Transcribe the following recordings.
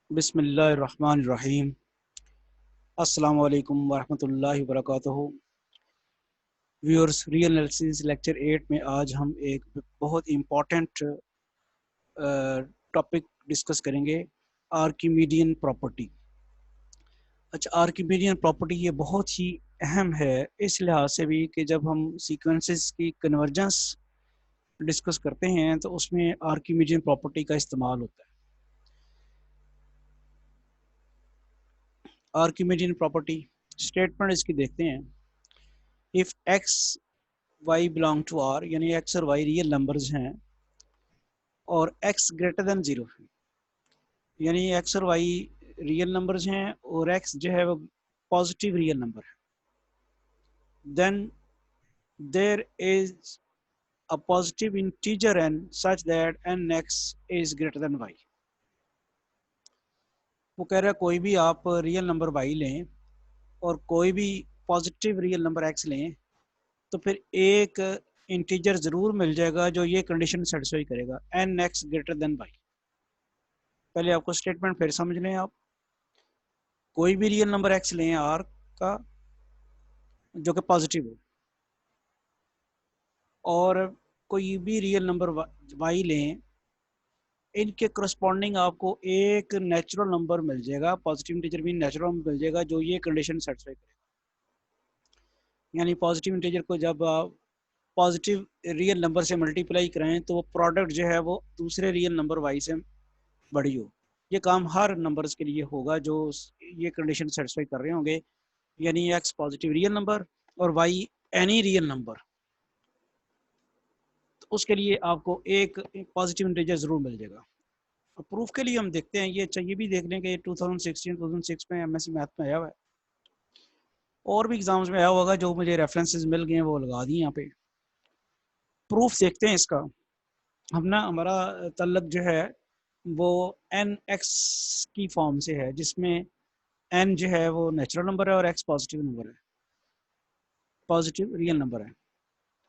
बिस्मिल्लाहिर्रहमानिर्रहीम। अस्सलामु अलैकुम वरहमतुल्लाहि वबरकातुहू। व्यूअर्स, रियल एनालिसिस लेक्चर 8 में आज हम एक बहुत इम्पोर्टेंट टॉपिक डिस्कस करेंगे, आर्किमीडियन प्रॉपर्टी। अच्छा, आर्किमीडियन प्रॉपर्टी ये बहुत ही अहम है इस लिहाज से भी कि जब हम सीक्वेंसेस की कन्वर्जेंस डिस्कस करते हैं तो उसमें आर्किमीडियन प्रॉपर्टी का इस्तेमाल होता है। आर्किमीडियन प्रॉपर्टी स्टेटमेंट इसकी देखते हैं। If x y belong to R, यानी एक्स और वाई रियल नंबर्स हैं और एक्स ग्रेटर देन जीरो है, यानी एक्स और वाई रियल नंबर्स हैं और एक्स जो है वो पॉजिटिव रियल नंबर है, then there is a positive integer n such that n x is greater than y. वो कह रहा है कोई भी आप रियल नंबर वाई लें और कोई भी पॉजिटिव रियल नंबर एक्स लें तो फिर एक इंटीजर जरूर मिल जाएगा जो ये कंडीशन सेटिस्फाई करेगा, n x greater than y. पहले आपको स्टेटमेंट फिर समझ लें। आप कोई भी रियल नंबर एक्स लें आर का जो कि पॉजिटिव हो, और कोई भी रियल नंबर वाई लें, इनके करस्पॉन्डिंग आपको एक नेचुरल नंबर मिल जाएगा, पॉजिटिव इंटीजर भी नेचुरल नंबर मिल जाएगा जो ये कंडीशन सेटिस्फाई करेगा। यानी पॉजिटिव इंटीजर को जब आप पॉजिटिव रियल नंबर से मल्टीप्लाई कराएं तो वो प्रोडक्ट जो है वो दूसरे रियल नंबर वाई से बड़ी हो। ये काम हर नंबर्स के लिए होगा जो ये कंडीशन सेटिस्फाई कर रहे होंगे, यानी एक्स पॉजिटिव रियल नंबर और वाई एनी रियल नंबर, तो उसके लिए आपको एक पॉजिटिव इंटीजर जरूर मिल जाएगा। प्रूफ के लिए हम देखते हैं, ये चाहिए भी देख लें कि 2016-2006 में एमएससी मैथ में आया हुआ है, और भी एग्जाम्स में आया होगा। जो मुझे रेफरेंसेस मिल गए हैं वो लगा दिए यहाँ पे। प्रूफ देखते हैं इसका। हम ना, हमारा तल्लक जो है वो एन एक्स की फॉर्म से है, जिसमें एन जो है वो नेचुरल नंबर है और एक्स पॉजिटिव नंबर है, पॉजिटिव रियल नंबर है।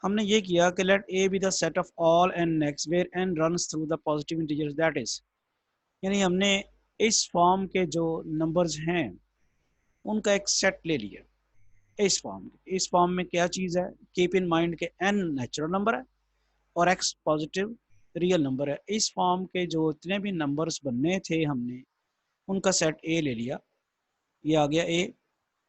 हमने ये किया कि let A be the set of all n x where n runs through the positive integers, that is, यानी हमने इस फॉर्म के जो नंबर्स हैं उनका एक सेट ले लिया। इस फॉर्म में क्या चीज़ है, कीप इन माइंड के एन नेचुरल नंबर है और एक्स पॉजिटिव रियल नंबर है। इस फॉर्म के जो इतने भी नंबर्स बनने थे हमने उनका सेट ए ले लिया। ये आ गया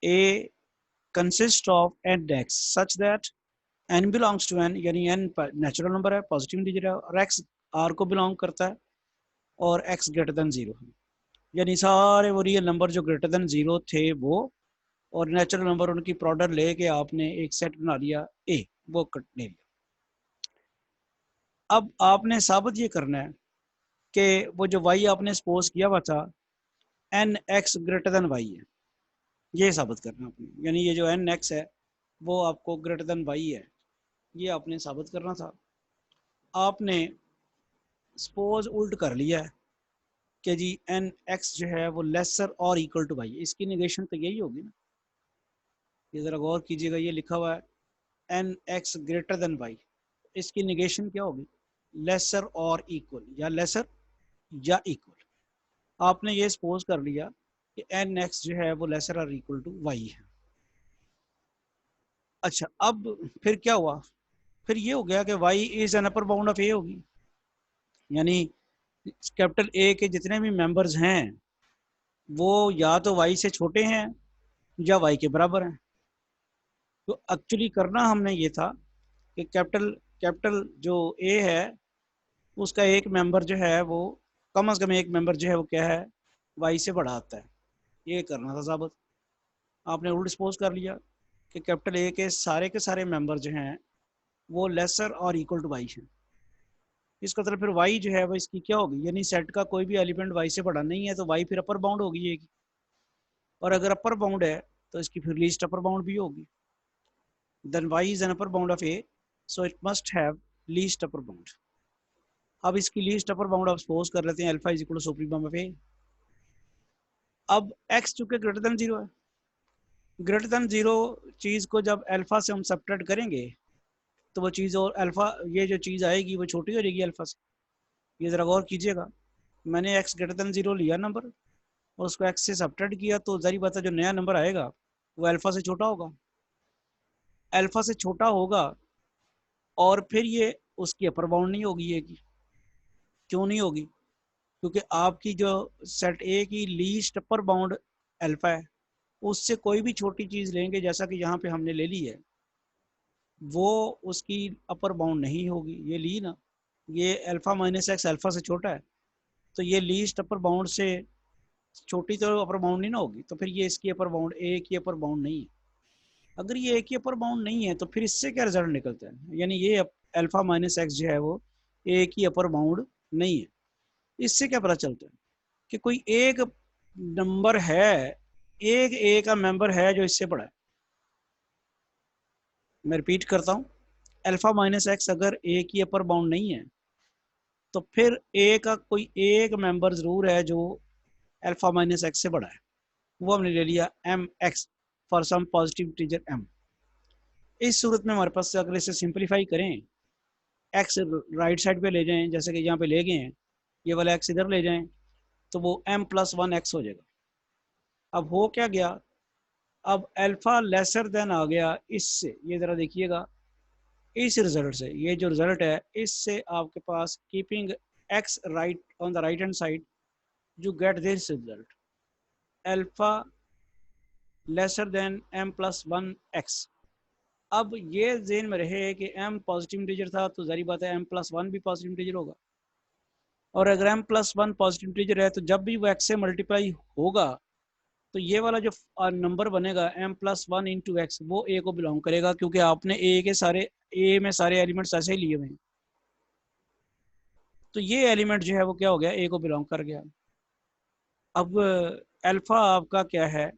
A consist of n x such that n belongs to N, यानी एन नेचुरल नंबर है, पॉजिटिव इंटीजर है, और एक्स आर को बिलोंग करता है और एक्स ग्रेटर देन जीरो है, यानी सारे वो रियल नंबर जो ग्रेटर देन जीरो थे वो, और नेचुरल नंबर उनकी प्रोडक्ट लेके आपने एक सेट बना लिया ए, वो कट ले लिया। अब आपने साबित ये करना है कि वो जो वाई आपने सपोज किया हुआ था n x greater than y है, ये साबित करना आपने, यानी ये जो एन एक्स है वो आपको ग्रेटर देन वाई है, ये आपने साबित करना था। आपने सपोज उल्ट कर लिया है कि जी एन एक्स जो है वो लेसर और इक्वल टू वाई, इसकी निगेशन तो यही होगी ना। ये ज़रा गौर कीजिएगा, ये लिखा हुआ है n x greater than y, इसकी निगेशन क्या होगी, लेसर और इक्वल, या लेसर या इक्वल। आपने ये सपोज कर लिया कि एन एक्स जो है वो लेसर और इक्वल टू वाई है। अच्छा, अब फिर क्या हुआ, फिर ये हो गया कि Y is an upper bound of A होगी, यानी कैपिटल ए के जितने भी मेंबर्स हैं वो या तो वाई से छोटे हैं या वाई के बराबर हैं। तो एक्चुअली करना हमने ये था कि कैपिटल कैपिटल जो ए है उसका एक मेंबर जो है वो, कम से कम एक मेंबर जो है वो क्या है, वाई से बड़ा आता है। ये करना था साबित। आपने उल्ट सपोज कर लिया कि कैपिटल ए के सारे मेंबर जो हैं वो लेसर और इक्वल टू वाई हैं। इसका मतलब फिर वाई जो है वो इसकी क्या होगी, यानी सेट का कोई भी एलिमेंट वाई से बड़ा नहीं है तो वाई फिर अपर बाउंड होगी ये की, और अगर अपर बाउंड है तो इसकी फिर लीस्ट अपर बाउंड भी होगी। Then Y is an upper bound of A, so it must have least upper bound. अब इसकी लीस्ट अपर बाउंड आप सपोज कर लेते हैं alpha is equal to supremum of A. अब एक्स चूंकि ग्रेटर देन जीरो है, ग्रेटर देन जीरो चीज को जब अल्फा से हम सब्ट्रैक्ट करेंगे तो वो चीज़, और अल्फा ये जो चीज़ आएगी वो छोटी हो जाएगी अल्फा से। ये ज़रा गौर कीजिएगा, मैंने एक्स ग्रेटर देन जीरो लिया नंबर, और उसको x से सब्ट्रैक्ट किया तो जारी बात है जो नया नंबर आएगा वो अल्फा से छोटा होगा, अल्फा से छोटा होगा। और फिर ये उसकी अपर बाउंड नहीं होगी ये की। क्यों नहीं होगी? क्योंकि आपकी जो सेट ए की लीस्ट अपर बाउंड अल्फा है, उससे कोई भी छोटी चीज लेंगे जैसा कि यहाँ पे हमने ले ली है, वो उसकी अपर बाउंड नहीं होगी। ये ली ना, ये अल्फा माइनस एक्स अल्फा से छोटा है, तो ये लीस्ट अपर बाउंड से छोटी तो अपर बाउंड नहीं ना होगी, तो फिर ये इसकी अपर बाउंड ए की अपर बाउंड नहीं है। अगर ये ए की अपर बाउंड नहीं है तो फिर इससे क्या रिजल्ट निकलता है, यानी ये अल्फा माइनस एक्स जो है वो ए की अपर बाउंड नहीं है। इससे क्या पता चलता है कि कोई एक नंबर है, एक ए का मेंबर है जो इससे बड़ा है। मैं रिपीट करता हूँ, अल्फा माइनस एक्स अगर ए की अपर बाउंड नहीं है तो फिर ए का कोई एक मेंबर जरूर है जो अल्फा माइनस एक्स से बड़ा है। वो हमने ले लिया m x for some positive integer m. इस सूरत में हमारे पास अगर इसे सिंपलीफाई करें, एक्स राइट साइड पे ले जाएं जैसे कि यहाँ पे ले गए हैं, ये वाला एक्स इधर ले जाएं तो वो एम प्लस वन एक्स हो जाएगा। अब हो क्या गया, अब अल्फा लेसर देन आ गया इससे, ये जरा देखिएगा इस रिजल्ट से, ये जो रिजल्ट है इससे आपके पास keeping x right on the right hand side you get this result alpha lesser than m plus one x. अब ये जेन में रहे कि m पॉजिटिव इंटीजर था तो जारी बात है m प्लस वन भी पॉजिटिव इंटीजर होगा, और अगर m plus one positive integer है तो जब भी वो x से मल्टीप्लाई होगा तो ये वाला जो नंबर बनेगा m plus one into x वो a को बिलोंग करेगा, क्योंकि आपने a में सारे एलिमेंट्स ऐसे ही लिए हुए हैं, तो ये एलिमेंट जो है वो क्या हो गया, a को बिलोंग कर गया। अब अल्फा आपका क्या है,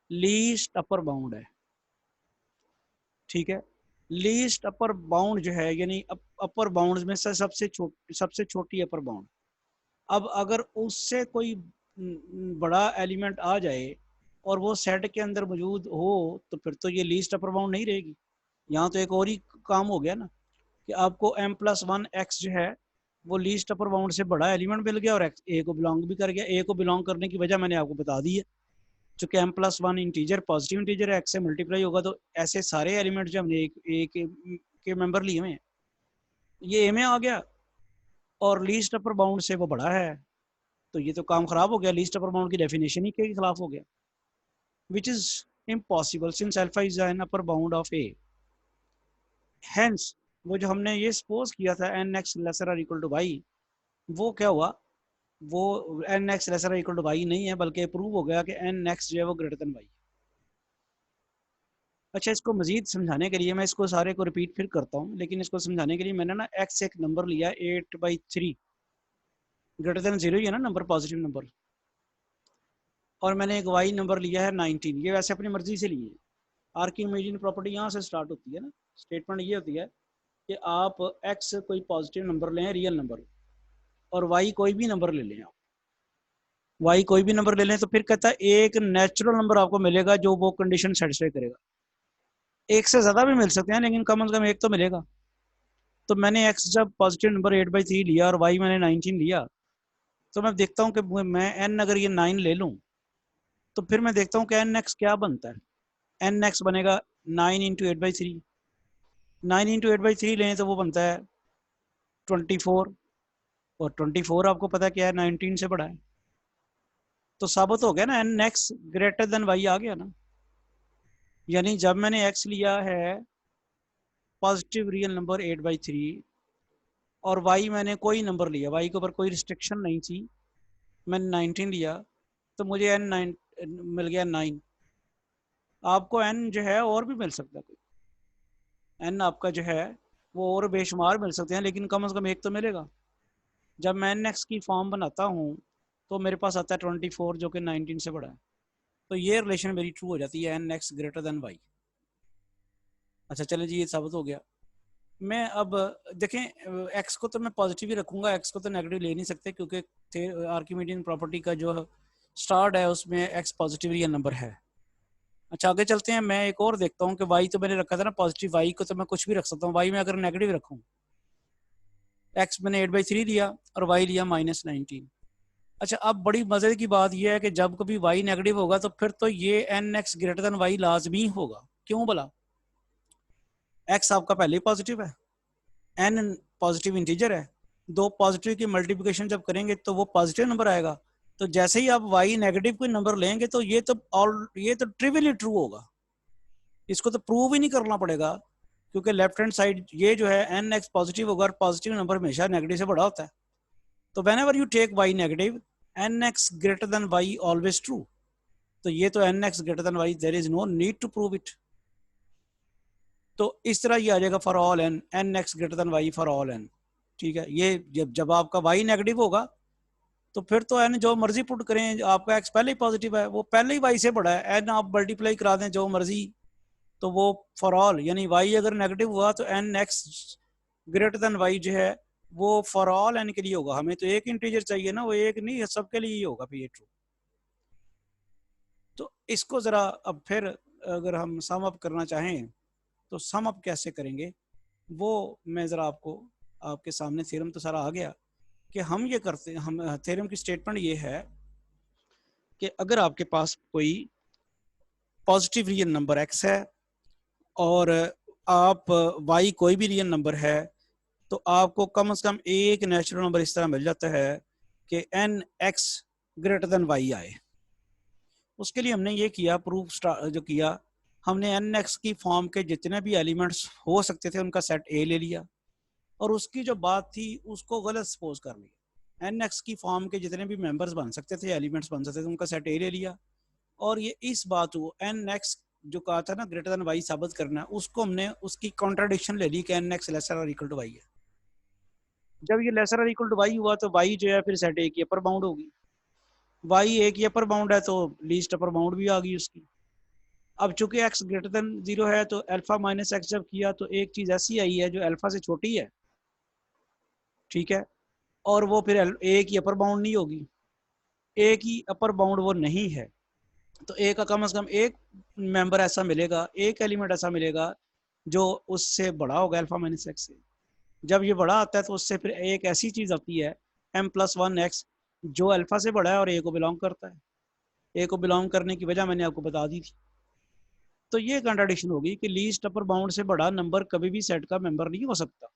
लीस्ट अपर बाउंड है, ठीक है। लीस्ट अपर बाउंड जो है यानी अपर बाउंड में से सबसे छोटी अपर बाउंड। अब अगर उससे कोई बड़ा एलिमेंट आ जाए और वो सेट के अंदर मौजूद हो तो फिर तो ये लीस्ट अपर बाउंड नहीं रहेगी। यहाँ तो एक और ही काम हो गया ना कि आपको m प्लस वन एक्स जो है वो लीस्ट अपर बाउंड से बड़ा एलिमेंट मिल गया और एक्स ए को बिलोंग भी कर गया। ए को बिलोंग करने की वजह मैंने आपको बता दी है, चूंकि m plus one integer positive integer है, एक्स से मल्टीप्लाई होगा तो ऐसे सारे एलिमेंट जो हमने एक के मेंबर लिए हुए हैं ये ए में आ गया और लीस्ट अपर बाउंड से वो बड़ा है, तो ये तो काम खराब हो गया, लीस्ट अपर बाउंड की डेफिनेशन ही के खिलाफ हो गया, which is impossible since alpha is an upper bound of A. Hence वो जो हमने ये सपोज किया था एन एक्स लेसर और इक्वल टू वाई, वो क्या हुआ, वो एन एक्स लेसर और इक्वल टू वाई नहीं है बल्कि प्रूव हो गया कि एन एक्स जो है वो ग्रेटर देन वाई। अच्छा, इसको मजीद समझाने के लिए मैं इसको सारे को रिपीट फिर करता हूँ, लेकिन इसको समझाने के लिए मैंने ना एक्स एक नंबर लिया 8/3 ग्रेटर देन जीरो ही है ना नंबर, पॉजिटिव नंबर, और मैंने एक वाई नंबर लिया है 19। ये वैसे अपनी मर्जी से लिए, आर्किमिडीयन प्रॉपर्टी यहाँ से स्टार्ट होती है ना, स्टेटमेंट ये होती है कि आप एक्स कोई पॉजिटिव नंबर लें रियल नंबर, और वाई कोई भी नंबर ले लें, आप वाई कोई भी नंबर ले लें तो फिर कहता है एक नेचुरल नंबर आपको मिलेगा जो वो कंडीशन सेटिस्फाई करेगा। एक से ज्यादा भी मिल सकते हैं लेकिन कम से कम एक तो मिलेगा। तो मैंने एक्स जब पॉजिटिव नंबर 8/3 लिया और वाई मैंने 19 लिया, तो मैं देखता हूँ कि मैं एन अगर ये 9 ले लूँ तो फिर मैं देखता हूँ कि एन एक्स क्या बनता है। एन एक्स बनेगा 9 इंटू 8/3, 9 इंटू 8/3 लें तो वो बनता है 24, और 24 आपको पता क्या है 19 से बड़ा है, तो साबित हो गया ना n x greater than y आ गया ना। यानी जब मैंने एक्स लिया है पॉजिटिव रियल नंबर 8/3 और वाई मैंने कोई नंबर लिया, वाई के ऊपर कोई रिस्ट्रिक्शन नहीं थी, मैंने 19 लिया, तो मुझे एन 9 मिल गया 9। आपको एन जो है और भी मिल सकता है, कोई एन आपका जो है वो और बेशुमार मिल सकते हैं लेकिन कम से कम एक तो मिलेगा। जब मैं एन एक्स की फॉर्म बनाता हूँ तो मेरे पास आता है 24 जो कि 19 से बड़ा है, तो ये रिलेशन मेरी ट्रू हो जाती है n x greater than y. अच्छा चले जी, ये साबित हो गया। मैं अब देखें, एक्स को तो मैं पॉजिटिव ही रखूंगा, एक्स को तो नेगेटिव ले नहीं सकते क्योंकि आर्किमिडियन प्रॉपर्टी का जो स्टार्ट है उसमें एक्स पॉजिटिव रियल नंबर है। अच्छा आगे चलते हैं, मैं एक और देखता हूँ कि वाई तो मैंने रखा था ना पॉजिटिव, वाई को तो मैं कुछ भी रख सकता हूँ, वाई में अगर नेगेटिव रखूँ, एक्स मैंने 8/3 लिया और वाई लिया -19, अच्छा, अब बड़ी मजे की बात यह है कि जब कभी y नेगेटिव होगा तो फिर तो ये nx ग्रेटर देन y लाजमी होगा। क्यों भला? x आपका पहले ही पॉजिटिव है, n पॉजिटिव इंटीजर है, दो पॉजिटिव की मल्टीप्लिकेशन जब करेंगे तो वो पॉजिटिव नंबर आएगा। तो जैसे ही आप y नेगेटिव कोई नंबर लेंगे तो ये तो ट्रिवियली ट्रू होगा, इसको तो प्रूव ही नहीं करना पड़ेगा, क्योंकि लेफ्ट हैंड साइड ये जो है एन एक्स पॉजिटिव होगा और पॉजिटिव नंबर हमेशा नेगेटिव से बड़ा होता है। तो whenever you take y negative, n x greater than y always true. तो ये तो n x greater than y, there is no need to prove it. तो इस तरह ये आ जाएगा for all n, n x greater than y for all n. ठीक है, ये जब आपका वाई नेगेटिव होगा तो फिर तो एन जो मर्जी पुट करें, आपका एक्स पहले ही पॉजिटिव है, वो पहले ही वाई से बड़ा है, एन आप मल्टीप्लाई करा दें जो मर्जी, तो वो फॉर ऑल, यानी वाई अगर नेगेटिव हुआ तो n x greater than y जो है वो फॉर ऑल एन के लिए होगा। हमें तो एक इंटीजर चाहिए ना, वो एक नहीं सबके लिए ही होगा फिर ये ट्रू। तो इसको जरा अब फिर अगर हम सम अप करना चाहें तो सम अप कैसे करेंगे, वो मैं ज़रा आपको, आपके सामने थ्योरम तो सारा आ गया कि हम ये करते हैं। हम थ्योरम की स्टेटमेंट ये है कि अगर आपके पास कोई पॉजिटिव रियल नंबर x है और आप y कोई भी रियल नंबर है, तो आपको कम से कम एक नेचुरल नंबर इस तरह मिल जाता है कि n x greater than y आए। उसके लिए हमने ये किया, प्रूफ जो किया, हमने एन एक्स की फॉर्म के जितने भी एलिमेंट्स हो सकते थे उनका सेट ए ले लिया, और उसकी जो बात थी उसको गलत सपोज कर लिया। एन एक्स की फॉर्म के जितने भी मेंबर्स बन सकते थे, एलिमेंट्स बन सकते थे, उनका सेट ए ले लिया, और ये इस बात को एन एक्स जो कहा था ना ग्रेटर देन वाई साबित करना, उसको हमने उसकी कॉन्ट्राडिक्शन ले ली कि एन एक्स लेसर और इक्वल टू वाई है। जब ये लेसर और इक्वल टू वाई हुआ तो वाई जो है फिर सेट ए की अपर बाउंड होगी, वाई ए की अपर बाउंड है तो लीस्ट अपर बाउंड भी आ गई उसकी। अब चूंकि एक्स ग्रेटर देन 0 है तो अल्फा माइनस एक्स जब किया तो एक चीज ऐसी आई है जो अल्फा से छोटी है, ठीक है, और वो फिर ए की अपर बाउंड नहीं होगी, ए की अपर बाउंड वो नहीं है, तो ए का कम से कम एक मेंबर ऐसा मिलेगा, एक एलिमेंट ऐसा मिलेगा जो उससे बड़ा होगा अल्फा माइनस एक्स से। जब ये बड़ा आता है तो उससे फिर एक ऐसी चीज आती है m+1x जो अल्फा से बड़ा है और ए को बिलोंग करता है। ए को बिलोंग करने की वजह मैंने आपको बता दी थी। तो ये कंट्राडिक्शन होगी कि लीस्ट अपर बाउंड से बड़ा नंबर कभी भी सेट का मेंबर नहीं हो सकता।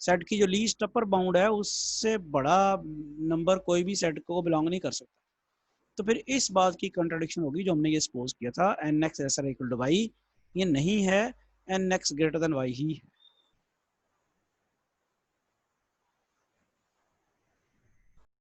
सेट की जो लीस्ट अपर बाउंड है उससे बड़ा नंबर कोई भी सेट को बिलोंग नहीं कर सकता। तो फिर इस बात की कंट्राडिक्शन होगी जो हमने ये सपोज किया था n x is or equal to y, ये नहीं है, n x greater than y ही है।